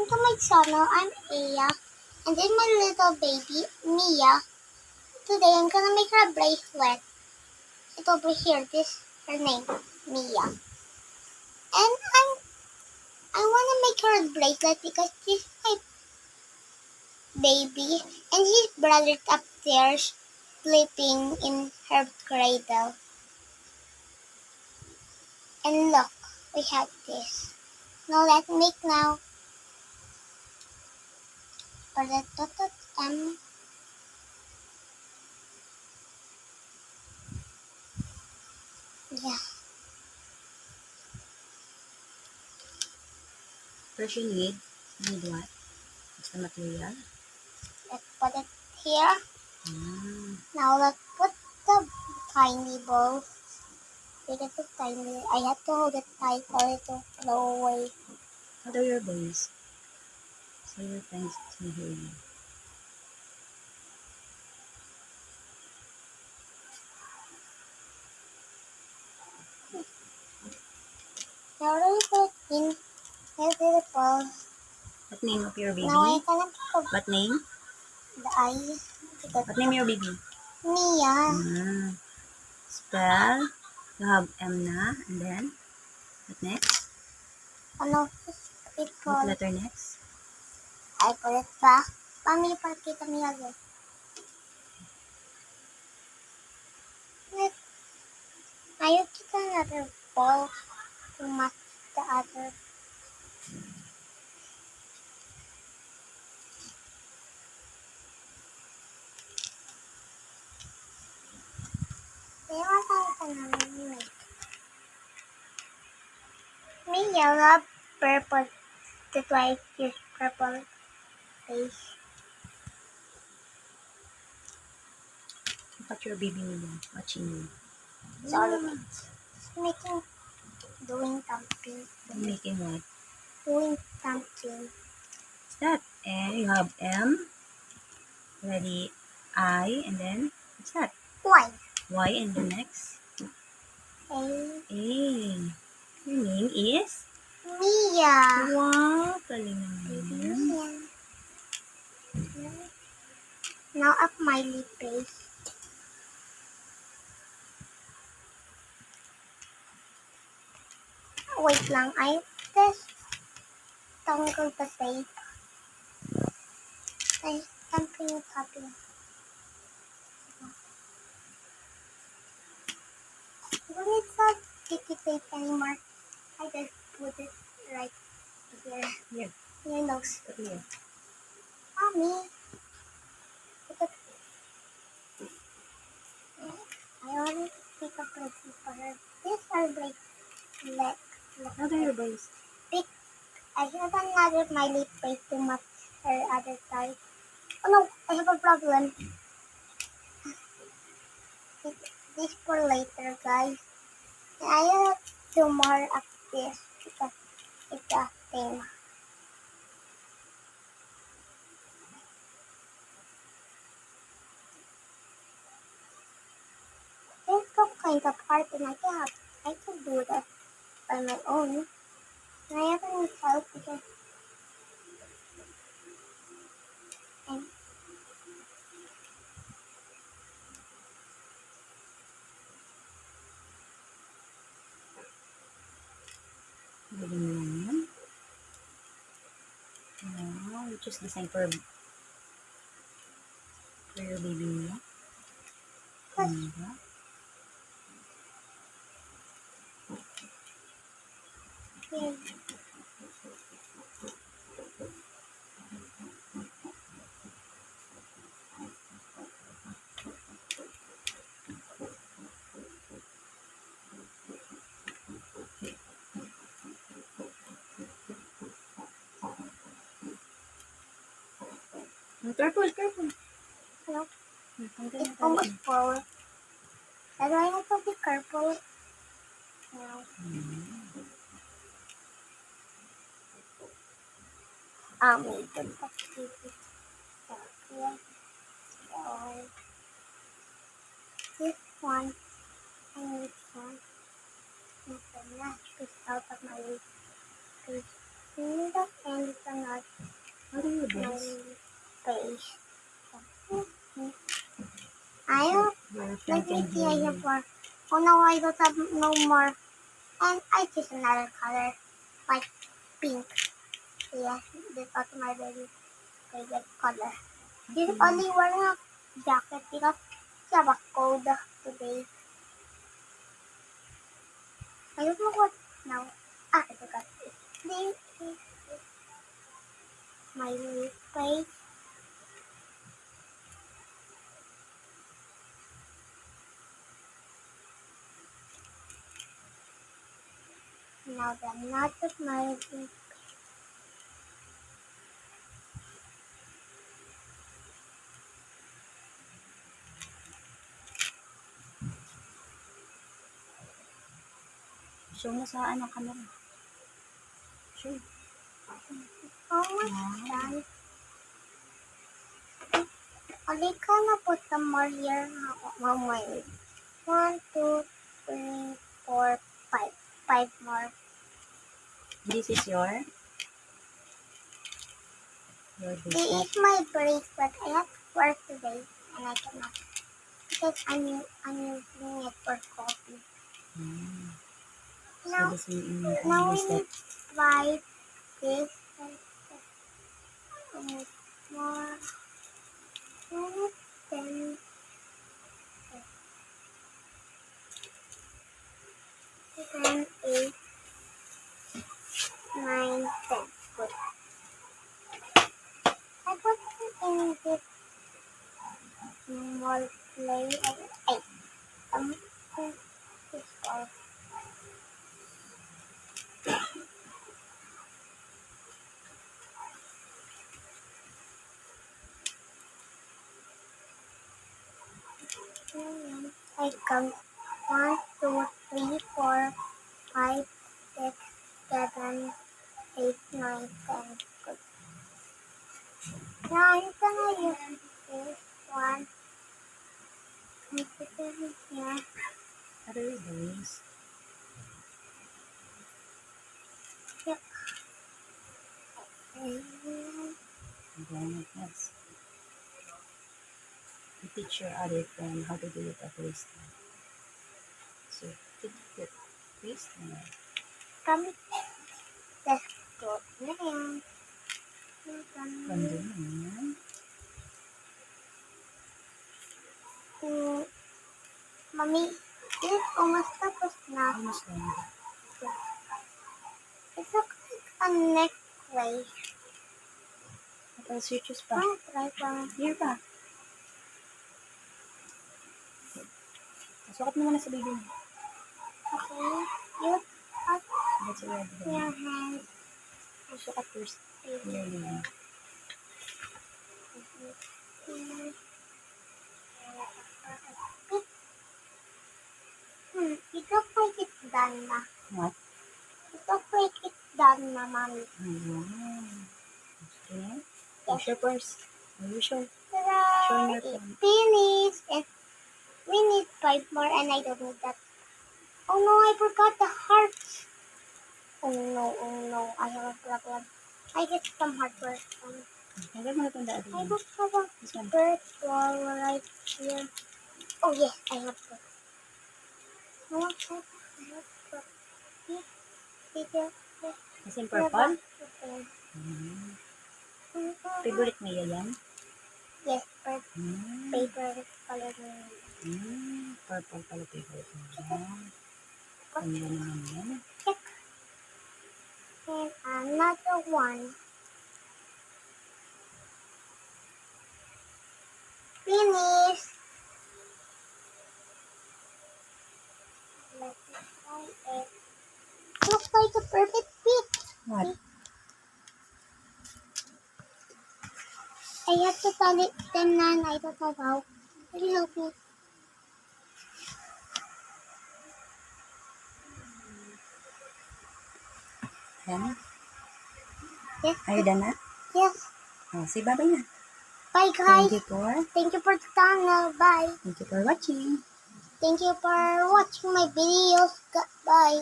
to my channel. I'm Aya, and then my little baby, Mia. Today I'm gonna make her a bracelet. It's over here, this her name, Mia. And I wanna make her a bracelet because she's my baby, and his brother's upstairs sleeping in her cradle. And look, we have this. Now let's make now. For the dot M. Yeah. First you need what? What's the material? Let's put it here. Now let's put the tiny ball. Because it's tiny, I have to hold it tight for it to flow away. How are your boys? So your friends can hear you. Now we put in here's the ball. What name of your baby? Now I cannot put What name? the eye. What name your baby? Mia. Spell. You have M na, and then what next? Ano it What called? letter next? I put it back. Mami, pakita mo again. Now you get another ball to match the other. Kaya matawag ka namin yun. Mia love purple. That's why I use purple face. Look at your baby nila watching you. Sorry, making, doing something. Making what? Doing something. What's that? And you have M. Ready? I, and then what's that? Why? Y, and the next? A. A. Your name is? Mia. Wow, galing naman. Mia. Now up my lip base. Wait lang, I just tanggal the tape. Ay, something is happening. Don't need some sticky tape anymore. I just put it right here. Here. Your nose. Put here. Mommy. I already pick up places for her. These are like How are your boys? big. I have another my lip base to match her other side. Oh no, I have a problem. This for later, guys. I have two more up this because it's a thing. There's some kind of art and I can do that by my own. And I haven't need help because I'm Galing mo lang yan. Wow, which is design for your baby nila. Diba? here. Careful, careful. Hello? Tanggal It's na tayo. almost full. That's why I have to be careful. Now, we can practice it. Here. So, this one and this one. And the last piece out of my lip. And the end is a knot. How do you my base? face. I don't Your let friend me can see hear I you. have more. Oh no, I don't have no more. And I choose another color, like pink. Yeah, that's also my very favorite color. This is only wearing a jacket because it's a cold today. I don't know what now. Ah, I forgot. This is my face. Now the knot of my face. Show mo sa ano camera. Show. Almost Wow. done. Okay, gonna put some more here. One more. 1, 2, 3, 4, 5. 5 more. This is your This bracelet. is my bracelet. I have to wear today, and I cannot because I'm using it for coffee. Mm. So Now, this is in your now we bracelet. need to buy this and more. 10, 7, 8, 9, 10. Good. I put it in this small play of 8. This ball. I count 1, 2, 3, 4, 5, 6, 7, 8, 9, 10. Good. Now I'm gonna use this one. And put it in here. How do you base? Yep. And And then yes. You teach your other friend how to do it at least. So take it. Bracelet. come. Let's go in. Ganda naman. Mommy, this is almost tapos na. Almost done. It looks like a necklace. What else you choose pa? I'll try one. Here pa. Sukat mo muna sa baby mo. Okay. You cut That's already your done. hands. Sukat first. Your baby. It looks like it's done na. What? It looks like it's done na, Mommy. Ayan. Okay. You sure first? Are you sure? Ta-da! Show your It's phone. finished. And we need 5 more and I don't need that. Oh no, I forgot the hearts. Oh no, I have a problem. I get some heart work. Hanggang mo na itong dati I yun. don't have a This one. virtual right here. Oh yes, I have to. No, I have to. As in purple? Okay. Mm. Favorite mo yan? Yes, Mm. favorite color. Purple pala favorite mo yan. Ganda naman yan. Check. And another one. Finish. Let's try it. Looks like a perfect fit. What? I have to tell it then I don't know how. Can you help me? Yan? Yes. Are you done na? Yes. Oh, say bye-bye na. Bye guys. Thank you for Thank you for the channel. Bye. watching. Thank you for watching my videos. Bye.